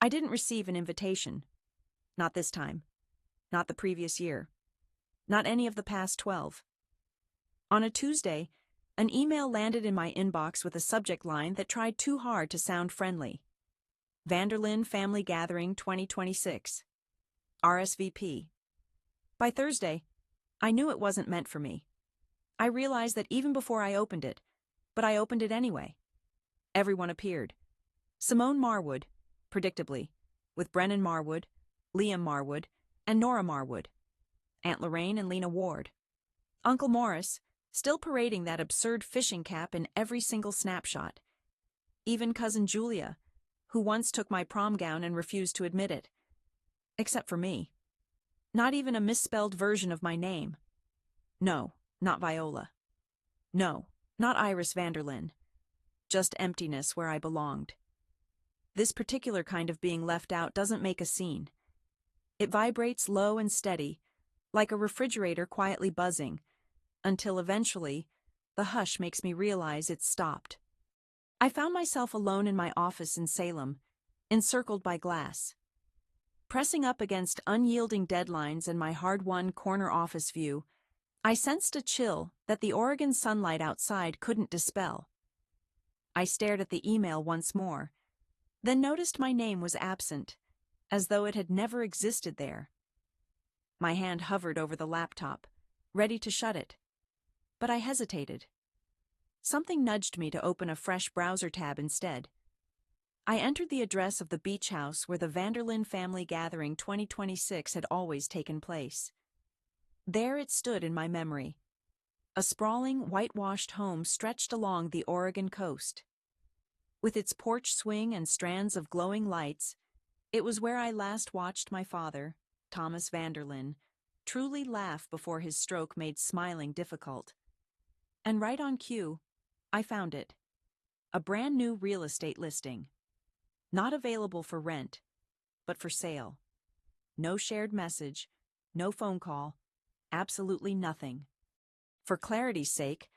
I didn't receive an invitation. Not this time. Not the previous year. Not any of the past 12. On a Tuesday, an email landed in my inbox with a subject line that tried too hard to sound friendly. Vanderlyn Family Gathering 2026. RSVP. By Thursday, I knew it wasn't meant for me. I realized that even before I opened it, but I opened it anyway. Everyone appeared. Simone Marwood, predictably, with Brennan Marwood, Liam Marwood, and Nora Marwood. Aunt Lorraine and Lena Ward. Uncle Morris, still parading that absurd fishing cap in every single snapshot. Even Cousin Julia, who once took my prom gown and refused to admit it. Except for me. Not even a misspelled version of my name. No, not Viola. No, not Iris Vanderlyn. Just emptiness where I belonged. This particular kind of being left out doesn't make a scene. It vibrates low and steady, like a refrigerator quietly buzzing, until eventually, the hush makes me realize it's stopped. I found myself alone in my office in Salem, encircled by glass. Pressing up against unyielding deadlines and my hard-won corner office view, I sensed a chill that the Oregon sunlight outside couldn't dispel. I stared at the email once more, then noticed my name was absent, as though it had never existed there. My hand hovered over the laptop, ready to shut it. But I hesitated. Something nudged me to open a fresh browser tab instead. I entered the address of the beach house where the Vanderlyn Family Gathering 2026 had always taken place. There it stood in my memory. A sprawling, whitewashed home stretched along the Oregon coast. With its porch swing and strands of glowing lights, it was where I last watched my father, Thomas Vanderlyn, truly laugh before his stroke made smiling difficult. And right on cue, I found it. A brand new real estate listing. Not available for rent, but for sale. No shared message, no phone call, absolutely nothing. For clarity's sake,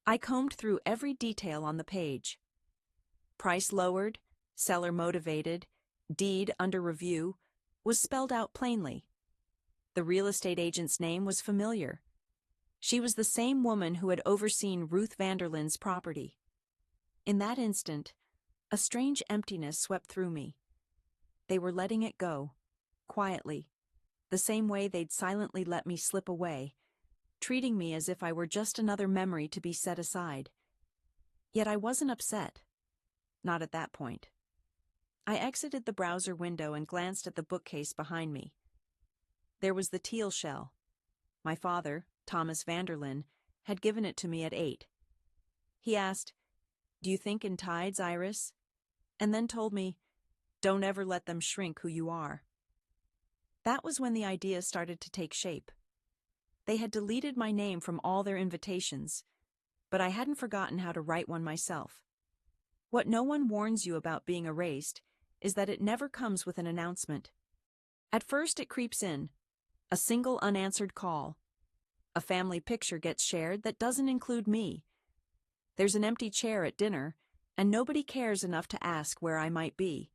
I combed through every detail on the page. Price lowered, seller motivated, deed under review, was spelled out plainly. The real estate agent's name was familiar. She was the same woman who had overseen Ruth Vanderlyn's property. In that instant, a strange emptiness swept through me. They were letting it go, quietly, the same way they'd silently let me slip away, treating me as if I were just another memory to be set aside. Yet I wasn't upset. Not at that point. I exited the browser window and glanced at the bookcase behind me. There was the teal shell. My father, Thomas Vanderlyn, had given it to me at 8. He asked, "Do you think in tides, Iris?" And then told me, "Don't ever let them shrink who you are." That was when the idea started to take shape. They had deleted my name from all their invitations, but I hadn't forgotten how to write one myself. What no one warns you about being erased is that it never comes with an announcement. At first it creeps in, a single unanswered call. A family picture gets shared that doesn't include me. There's an empty chair at dinner, and nobody cares enough to ask where I might be.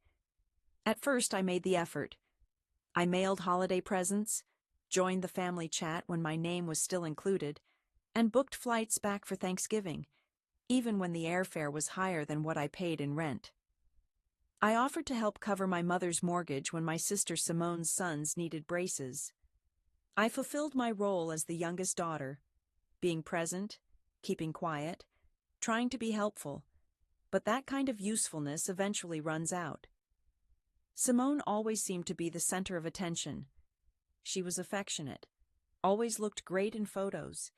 At first I made the effort. I mailed holiday presents, joined the family chat when my name was still included, and booked flights back for Thanksgiving, even when the airfare was higher than what I paid in rent. I offered to help cover my mother's mortgage when my sister Simone's sons needed braces. I fulfilled my role as the youngest daughter, being present, keeping quiet, trying to be helpful, but that kind of usefulness eventually runs out. Simone always seemed to be the center of attention. She was affectionate, always looked great in photos,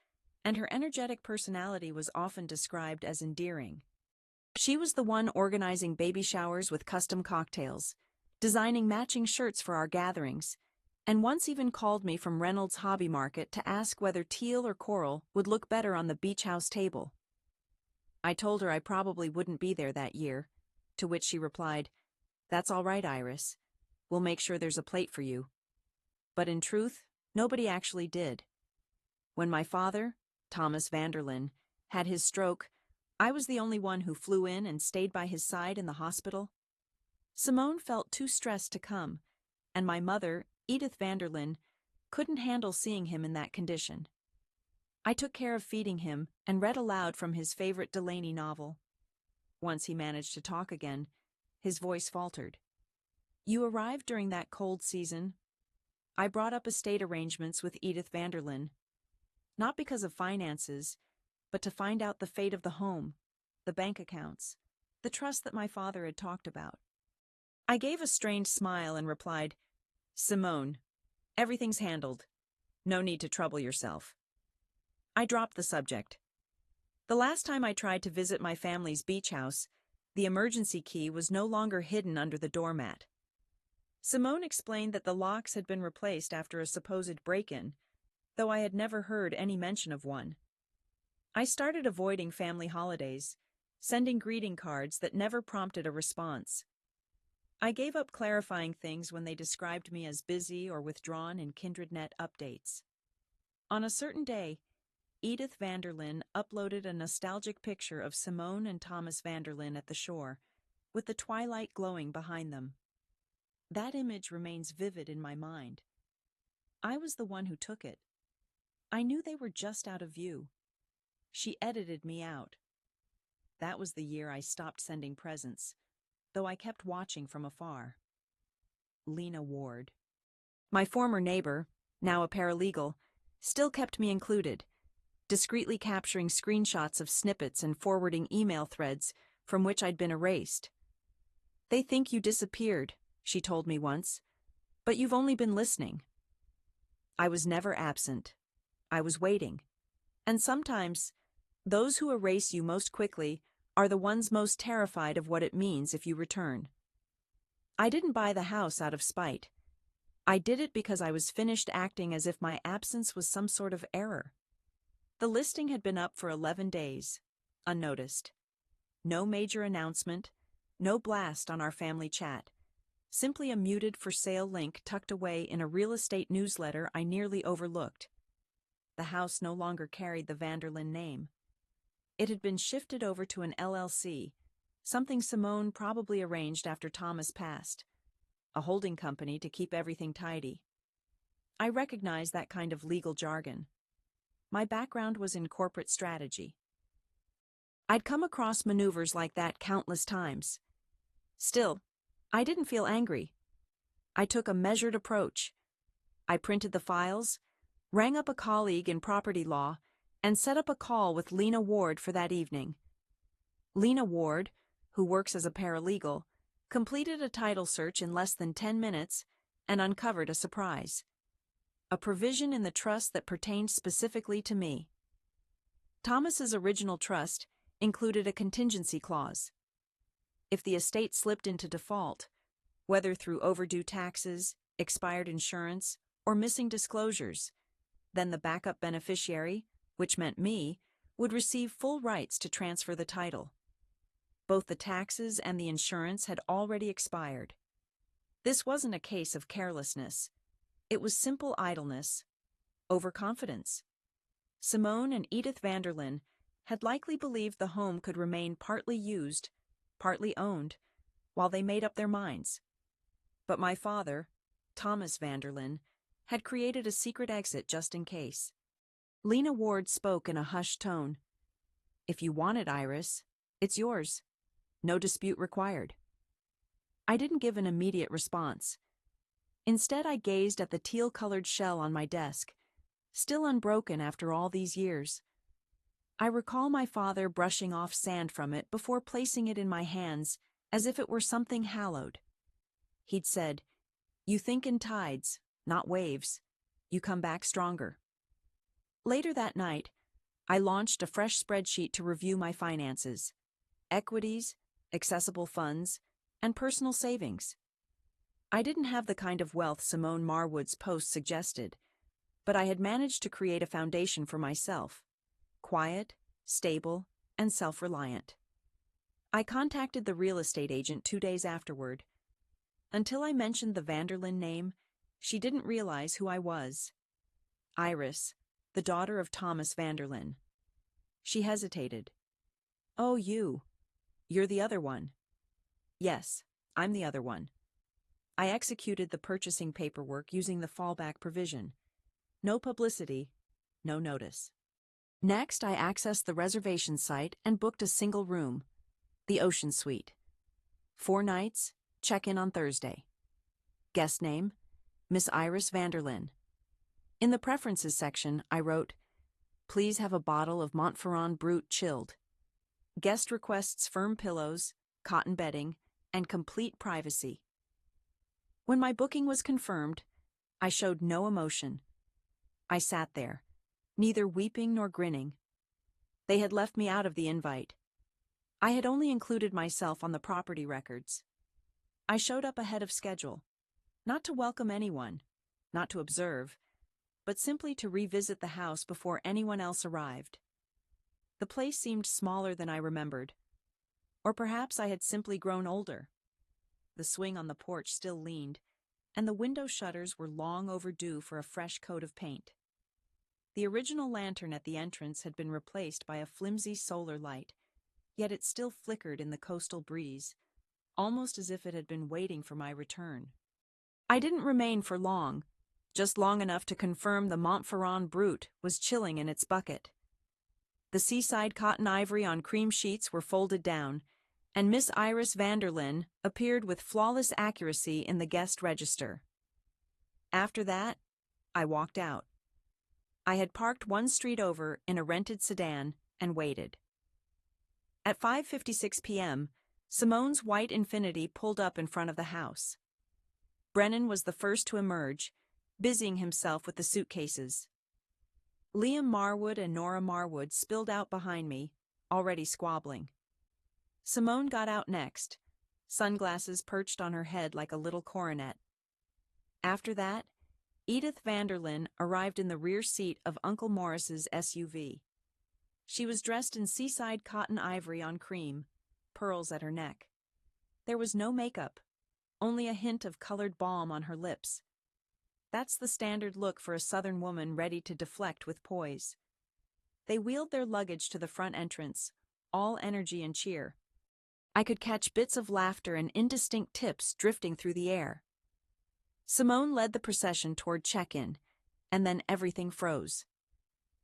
and her energetic personality was often described as endearing. She was the one organizing baby showers with custom cocktails, designing matching shirts for our gatherings, and once even called me from Reynolds Hobby Market to ask whether teal or coral would look better on the beach house table. I told her I probably wouldn't be there that year, to which she replied, "That's all right, Iris. We'll make sure there's a plate for you." But in truth, nobody actually did. When my father, Thomas Vanderlyn, had his stroke, I was the only one who flew in and stayed by his side in the hospital. Simone felt too stressed to come, and my mother, Edith Vanderlyn, couldn't handle seeing him in that condition. I took care of feeding him and read aloud from his favorite Delaney novel. Once he managed to talk again, his voice faltered. "You arrived during that cold season. I brought up estate arrangements with Edith Vanderlyn, not because of finances, but to find out the fate of the home, the bank accounts, the trust that my father had talked about." I gave a strained smile and replied, "Simone, everything's handled. No need to trouble yourself." I dropped the subject. The last time I tried to visit my family's beach house, the emergency key was no longer hidden under the doormat. Simone explained that the locks had been replaced after a supposed break-in, though I had never heard any mention of one. I started avoiding family holidays, sending greeting cards that never prompted a response. I gave up clarifying things when they described me as busy or withdrawn in KindredNet updates. On a certain day, Edith Vanderlyn uploaded a nostalgic picture of Simone and Thomas Vanderlyn at the shore, with the twilight glowing behind them. That image remains vivid in my mind. I was the one who took it. I knew they were just out of view. She edited me out. That was the year I stopped sending presents, though I kept watching from afar. Lena Ward. My former neighbor, now a paralegal, still kept me included, discreetly capturing screenshots of snippets and forwarding email threads from which I'd been erased. "They think you disappeared," she told me once, "but you've only been listening." I was never absent. I was waiting. And sometimes, those who erase you most quickly are the ones most terrified of what it means if you return. I didn't buy the house out of spite. I did it because I was finished acting as if my absence was some sort of error. The listing had been up for 11 days, unnoticed. No major announcement, no blast on our family chat, simply a muted for sale link tucked away in a real estate newsletter I nearly overlooked. The house no longer carried the Vanderlyn name. It had been shifted over to an LLC, something Simone probably arranged after Thomas passed, a holding company to keep everything tidy. I recognized that kind of legal jargon. My background was in corporate strategy. I'd come across maneuvers like that countless times. Still, I didn't feel angry. I took a measured approach. I printed the files, rang up a colleague in property law, and set up a call with Lena Ward for that evening. Lena Ward, who works as a paralegal, completed a title search in less than 10 minutes and uncovered a surprise. A provision in the trust that pertained specifically to me. Thomas's original trust included a contingency clause. If the estate slipped into default, whether through overdue taxes, expired insurance, or missing disclosures, then the backup beneficiary, which meant me, would receive full rights to transfer the title. Both the taxes and the insurance had already expired. This wasn't a case of carelessness. It was simple idleness, overconfidence. Simone and Edith Vanderlyn had likely believed the home could remain partly used, partly owned, while they made up their minds. But my father, Thomas Vanderlyn, had created a secret exit just in case. Lena Ward spoke in a hushed tone. "If you want it, Iris, it's yours. No dispute required." I didn't give an immediate response. Instead, I gazed at the teal-colored shell on my desk, still unbroken after all these years. I recall my father brushing off sand from it before placing it in my hands as if it were something hallowed. He'd said, "You think in tides, not waves. You come back stronger." Later that night, I launched a fresh spreadsheet to review my finances, equities, accessible funds, and personal savings. I didn't have the kind of wealth Simone Marwood's post suggested, but I had managed to create a foundation for myself, quiet, stable, and self-reliant. I contacted the real estate agent 2 days afterward. Until I mentioned the Vanderlyn name, she didn't realize who I was. Iris, the daughter of Thomas Vanderlyn. She hesitated. "Oh, you're the other one." "Yes, I'm the other one. I executed the purchasing paperwork using the fallback provision. No publicity, no notice. Next, I accessed the reservation site and booked a single room, the Ocean Suite. 4 nights, check-in on Thursday. Guest name, Miss Iris Vanderlyn. In the preferences section, I wrote, "Please have a bottle of Montferrand Brut chilled. Guest requests firm pillows, cotton bedding, and complete privacy." When my booking was confirmed, I showed no emotion. I sat there, neither weeping nor grinning. They had left me out of the invite. I had only included myself on the property records. I showed up ahead of schedule, not to welcome anyone, not to observe, but simply to revisit the house before anyone else arrived. The place seemed smaller than I remembered, or perhaps I had simply grown older. The swing on the porch still leaned, and the window shutters were long overdue for a fresh coat of paint. The original lantern at the entrance had been replaced by a flimsy solar light, yet it still flickered in the coastal breeze, almost as if it had been waiting for my return. I didn't remain for long, just long enough to confirm the Montferrand Brut was chilling in its bucket. The seaside cotton ivory on cream sheets were folded down, and Miss Iris Vanderlyn appeared with flawless accuracy in the guest register. After that, I walked out. I had parked one street over in a rented sedan and waited. At 5:56 p.m., Simone's white Infiniti pulled up in front of the house. Brennan was the first to emerge, busying himself with the suitcases. Liam Marwood and Nora Marwood spilled out behind me, already squabbling. Simone got out next, sunglasses perched on her head like a little coronet. After that, Edith Vanderlyn arrived in the rear seat of Uncle Morris's SUV. She was dressed in seaside cotton ivory on cream, pearls at her neck. There was no makeup, only a hint of colored balm on her lips. That's the standard look for a Southern woman ready to deflect with poise. They wheeled their luggage to the front entrance, all energy and cheer. I could catch bits of laughter and indistinct tips drifting through the air. Simone led the procession toward check-in, and then everything froze.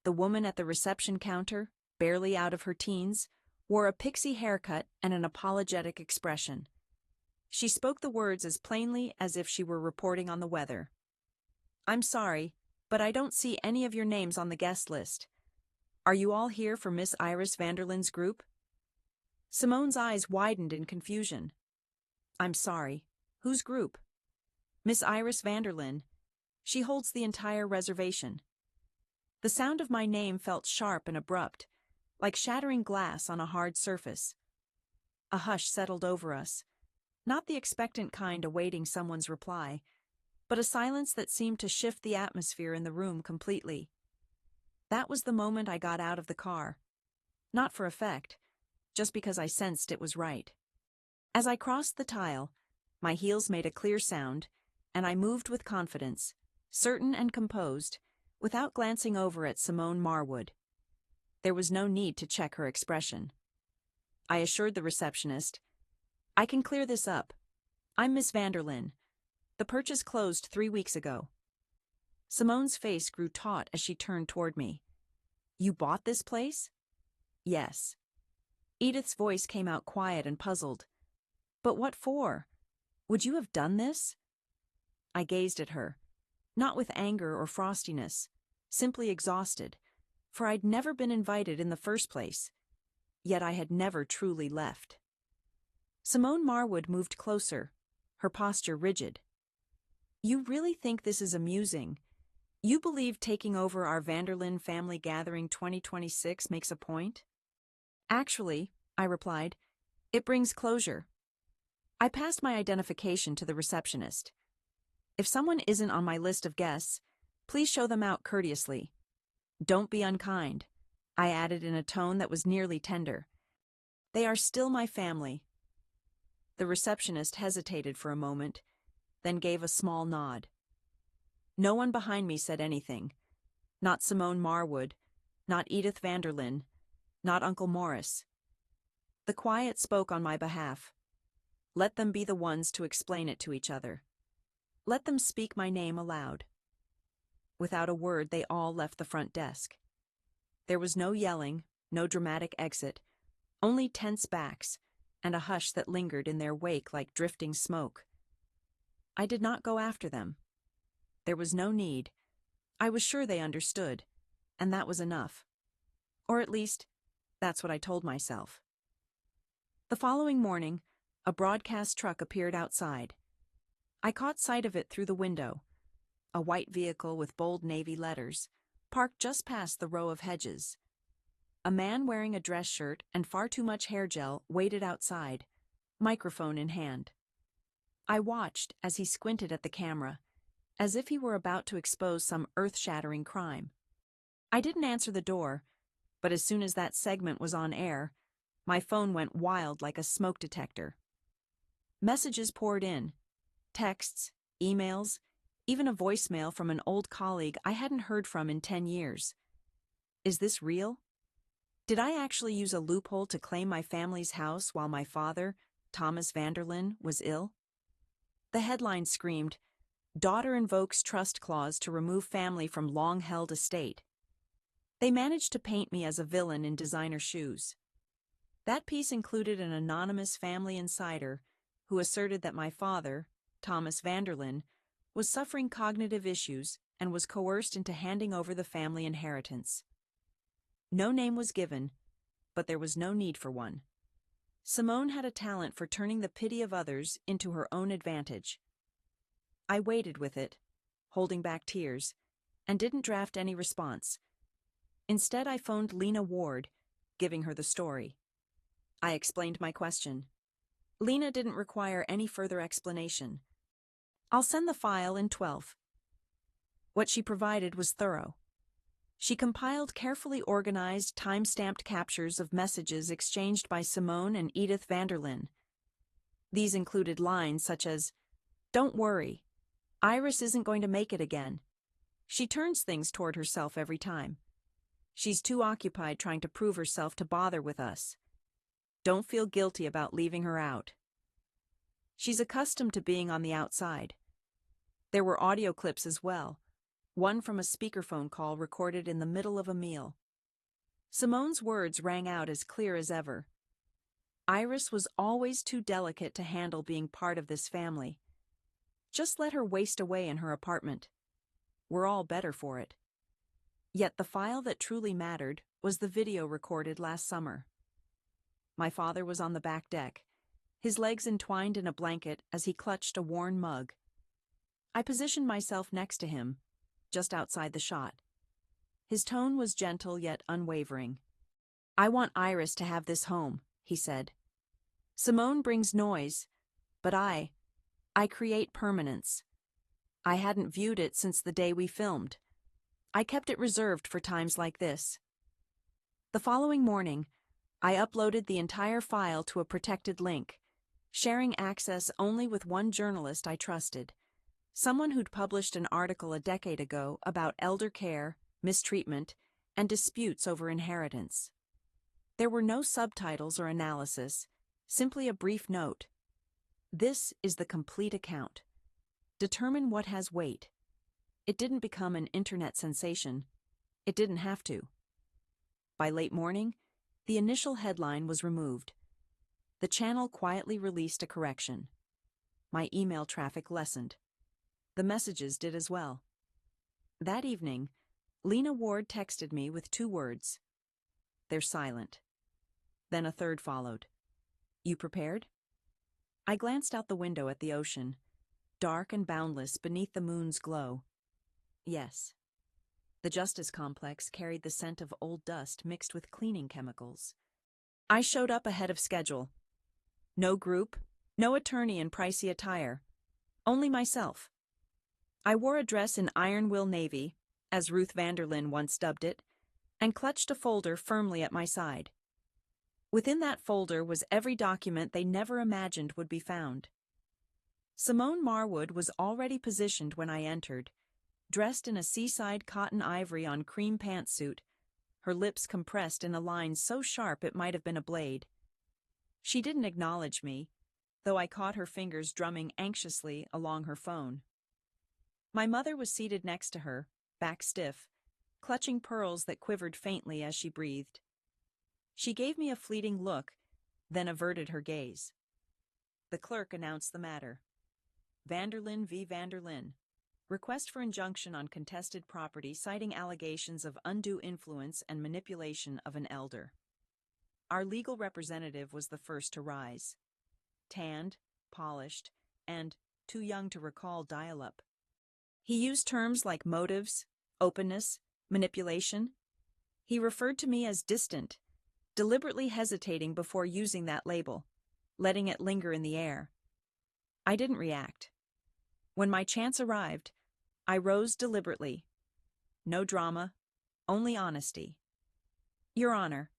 The woman at the reception counter, barely out of her teens, wore a pixie haircut and an apologetic expression. She spoke the words as plainly as if she were reporting on the weather. "I'm sorry, but I don't see any of your names on the guest list. Are you all here for Miss Iris Vanderlyn's group?" Simone's eyes widened in confusion. "I'm sorry. Whose group?" "Miss Iris Vanderlyn. She holds the entire reservation." The sound of my name felt sharp and abrupt, like shattering glass on a hard surface. A hush settled over us, not the expectant kind awaiting someone's reply, but a silence that seemed to shift the atmosphere in the room completely. That was the moment I got out of the car. Not for effect, just because I sensed it was right. As I crossed the tile, my heels made a clear sound, and I moved with confidence, certain and composed, without glancing over at Simone Marwood. There was no need to check her expression. I assured the receptionist, "I can clear this up. I'm Miss Vanderlyn. The purchase closed 3 weeks ago." Simone's face grew taut as she turned toward me. "You bought this place?" "Yes." Edith's voice came out quiet and puzzled. "But what for? Would you have done this?" I gazed at her, not with anger or frostiness, simply exhausted, for I'd never been invited in the first place, yet I had never truly left. Simone Marwood moved closer, her posture rigid. "You really think this is amusing? You believe taking over our Vanderlyn family gathering 2026 makes a point?" "Actually," I replied, "it brings closure." I passed my identification to the receptionist. "If someone isn't on my list of guests, please show them out courteously. Don't be unkind," I added in a tone that was nearly tender. "They are still my family." The receptionist hesitated for a moment, then gave a small nod. No one behind me said anything. Not Simone Marwood, not Edith Vanderlyn, not Uncle Morris. The quiet spoke on my behalf. Let them be the ones to explain it to each other. Let them speak my name aloud. Without a word, they all left the front desk. There was no yelling, no dramatic exit, only tense backs, and a hush that lingered in their wake like drifting smoke. I did not go after them. There was no need. I was sure they understood, and that was enough. Or at least, that's what I told myself. The following morning, a broadcast truck appeared outside. I caught sight of it through the window. A white vehicle with bold navy letters, parked just past the row of hedges. A man wearing a dress shirt and far too much hair gel waited outside, microphone in hand. I watched as he squinted at the camera, as if he were about to expose some earth-shattering crime. I didn't answer the door, but as soon as that segment was on air, my phone went wild like a smoke detector. Messages poured in, texts, emails, even a voicemail from an old colleague I hadn't heard from in 10 years. Is this real? Did I actually use a loophole to claim my family's house while my father, Thomas Vanderlyn, was ill? The headline screamed, "Daughter invokes trust clause to remove family from long-held estate." They managed to paint me as a villain in designer shoes. That piece included an anonymous family insider who asserted that my father, Thomas Vanderlyn, was suffering cognitive issues and was coerced into handing over the family inheritance. No name was given, but there was no need for one. Simone had a talent for turning the pity of others into her own advantage. I waited with it, holding back tears, and didn't draft any response. Instead, I phoned Lena Ward, giving her the story. I explained my question. Lena didn't require any further explanation. "I'll send the file in 12. What she provided was thorough. She compiled carefully organized, time-stamped captures of messages exchanged by Simone and Edith Vanderlyn. These included lines such as, "Don't worry, Iris isn't going to make it again. She turns things toward herself every time. She's too occupied trying to prove herself to bother with us. Don't feel guilty about leaving her out. She's accustomed to being on the outside." There were audio clips as well, one from a speakerphone call recorded in the middle of a meal. Simone's words rang out as clear as ever. Iris was always too delicate to handle being part of this family. Just let her waste away in her apartment. We're all better for it. Yet the file that truly mattered was the video recorded last summer. My father was on the back deck, his legs entwined in a blanket as he clutched a worn mug. I positioned myself next to him, just outside the shot. His tone was gentle yet unwavering. "I want Iris to have this home," he said. "Simone brings noise, but I create permanence. I hadn't viewed it since the day we filmed. I kept it reserved for times like this." The following morning, I uploaded the entire file to a protected link, sharing access only with one journalist I trusted, someone who'd published an article a decade ago about elder care, mistreatment, and disputes over inheritance. There were no subtitles or analysis, simply a brief note. "This is the complete account. Determine what has weight." It didn't become an internet sensation. It didn't have to. By late morning, the initial headline was removed. The channel quietly released a correction. My email traffic lessened. The messages did as well. That evening, Lena Ward texted me with 2 words. "They're silent." Then a third followed. "You prepared?" I glanced out the window at the ocean, dark and boundless beneath the moon's glow. Yes. The Justice Complex carried the scent of old dust mixed with cleaning chemicals. I showed up ahead of schedule. No group, no attorney in pricey attire. Only myself. I wore a dress in iron will navy, as Ruth Vanderlyn once dubbed it, and clutched a folder firmly at my side. Within that folder was every document they never imagined would be found. Simone Marwood was already positioned when I entered, dressed in a seaside cotton ivory on cream pantsuit, her lips compressed in a line so sharp it might have been a blade. She didn't acknowledge me, though I caught her fingers drumming anxiously along her phone. My mother was seated next to her, back stiff, clutching pearls that quivered faintly as she breathed. She gave me a fleeting look, then averted her gaze. The clerk announced the matter. Vanderlyn v. Vanderlyn. Request for injunction on contested property citing allegations of undue influence and manipulation of an elder. Our legal representative was the first to rise. Tanned, polished, and too young to recall dial-up. He used terms like motives, openness, manipulation. He referred to me as distant, deliberately hesitating before using that label, letting it linger in the air. I didn't react. When my chance arrived, I rose deliberately. No drama, only honesty. Your Honor,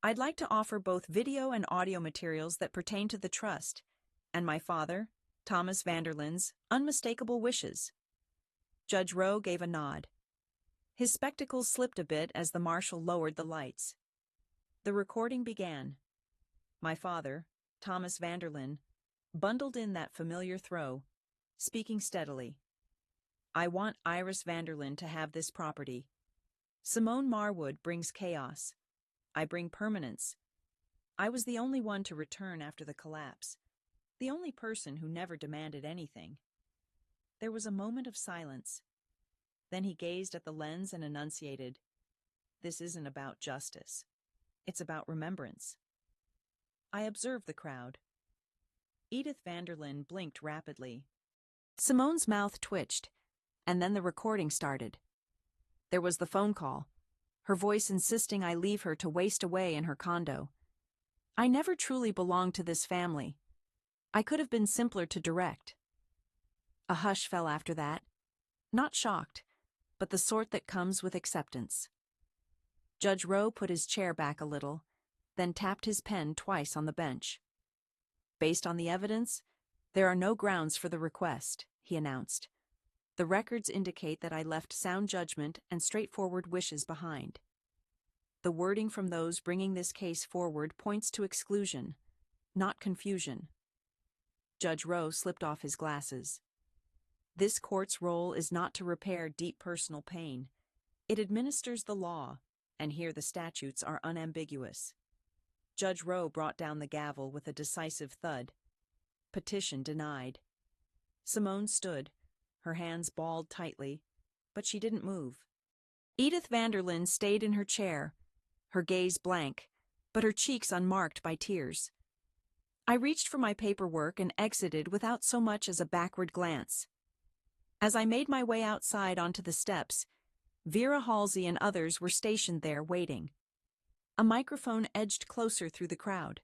I'd like to offer both video and audio materials that pertain to the trust and my father, Thomas Vanderlyn's, unmistakable wishes. Judge Rowe gave a nod. His spectacles slipped a bit as the marshal lowered the lights. The recording began. My father, Thomas Vanderlyn, bundled in that familiar throw, speaking steadily. I want Iris Vanderlyn to have this property. Simone Marwood brings chaos. I bring permanence. I was the only one to return after the collapse, the only person who never demanded anything. There was a moment of silence. Then he gazed at the lens and enunciated, "This isn't about justice. It's about remembrance." I observed the crowd. Edith Vanderlyn blinked rapidly. Simone's mouth twitched, and then the recording started. There was the phone call, her voice insisting I leave her to waste away in her condo. I never truly belonged to this family. I could have been simpler to direct. A hush fell after that, not shocked, but the sort that comes with acceptance. Judge Rowe put his chair back a little, then tapped his pen twice on the bench. Based on the evidence, there are no grounds for the request, he announced. The records indicate that I left sound judgment and straightforward wishes behind. The wording from those bringing this case forward points to exclusion, not confusion. Judge Rowe slipped off his glasses. This court's role is not to repair deep personal pain. It administers the law, and here the statutes are unambiguous. Judge Rowe brought down the gavel with a decisive thud. Petition denied. Simone stood, her hands balled tightly, but she didn't move. Edith Vanderlyn stayed in her chair, her gaze blank, but her cheeks unmarked by tears. I reached for my paperwork and exited without so much as a backward glance. As I made my way outside onto the steps, Vera Halsey and others were stationed there waiting. A microphone edged closer through the crowd.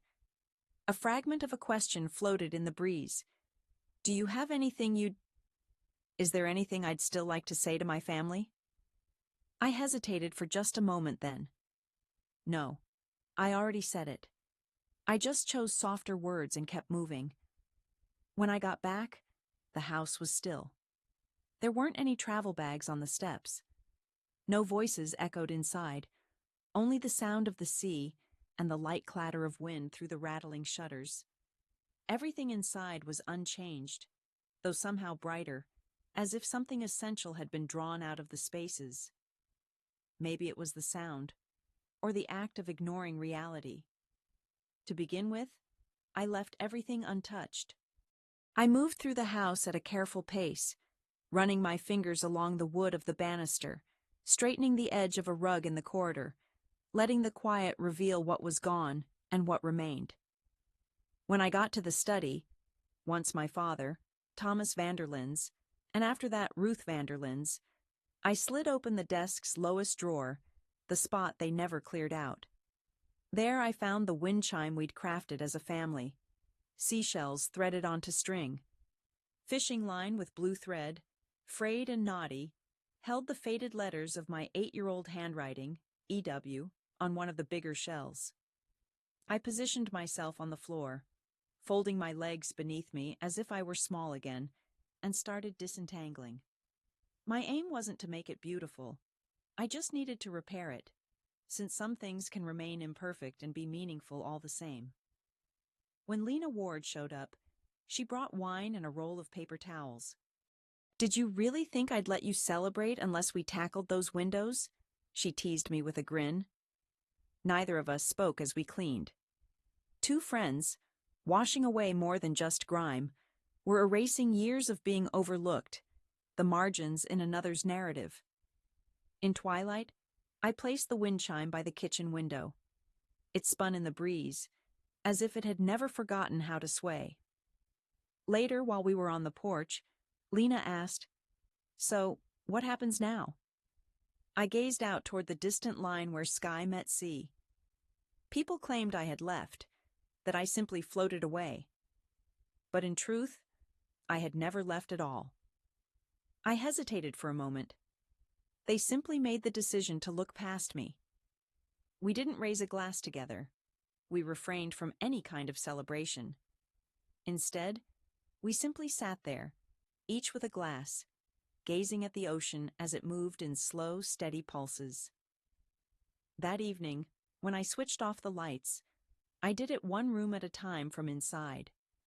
A fragment of a question floated in the breeze. Do you have anything you'd... Is there anything I'd still like to say to my family? I hesitated for just a moment then. No, I already said it. I just chose softer words and kept moving. When I got back, the house was still. There weren't any travel bags on the steps. No voices echoed inside, only the sound of the sea and the light clatter of wind through the rattling shutters. Everything inside was unchanged, though somehow brighter, as if something essential had been drawn out of the spaces. Maybe it was the sound, or the act of ignoring reality. To begin with, I left everything untouched. I moved through the house at a careful pace, running my fingers along the wood of the banister, straightening the edge of a rug in the corridor, letting the quiet reveal what was gone and what remained. When I got to the study, once my father, Thomas Vanderlyn's, and after that Ruth Vanderlyn's, I slid open the desk's lowest drawer, the spot they never cleared out. There I found the wind chime we'd crafted as a family, seashells threaded onto string. Fishing line with blue thread, frayed and knotty, held the faded letters of my 8-year-old handwriting, EW, on one of the bigger shells. I positioned myself on the floor, folding my legs beneath me as if I were small again, and started disentangling. My aim wasn't to make it beautiful. I just needed to repair it, since some things can remain imperfect and be meaningful all the same. When Lena Ward showed up, She brought wine and a roll of paper towels. "Did you really think I'd let you celebrate unless we tackled those windows?" She teased me with a grin. Neither of us spoke as we cleaned. Two friends, washing away more than just grime, were erasing years of being overlooked, the margins in another's narrative. In twilight, I placed the wind chime by the kitchen window. It spun in the breeze, as if it had never forgotten how to sway. Later, while we were on the porch, Lena asked, "So, what happens now?" I gazed out toward the distant line where sky met sea. People claimed I had left, that I simply floated away. But in truth, I had never left at all. I hesitated for a moment. They simply made the decision to look past me. We didn't raise a glass together. We refrained from any kind of celebration. Instead, we simply sat there, each with a glass, gazing at the ocean as it moved in slow, steady pulses. That evening, when I switched off the lights, I did it one room at a time from inside.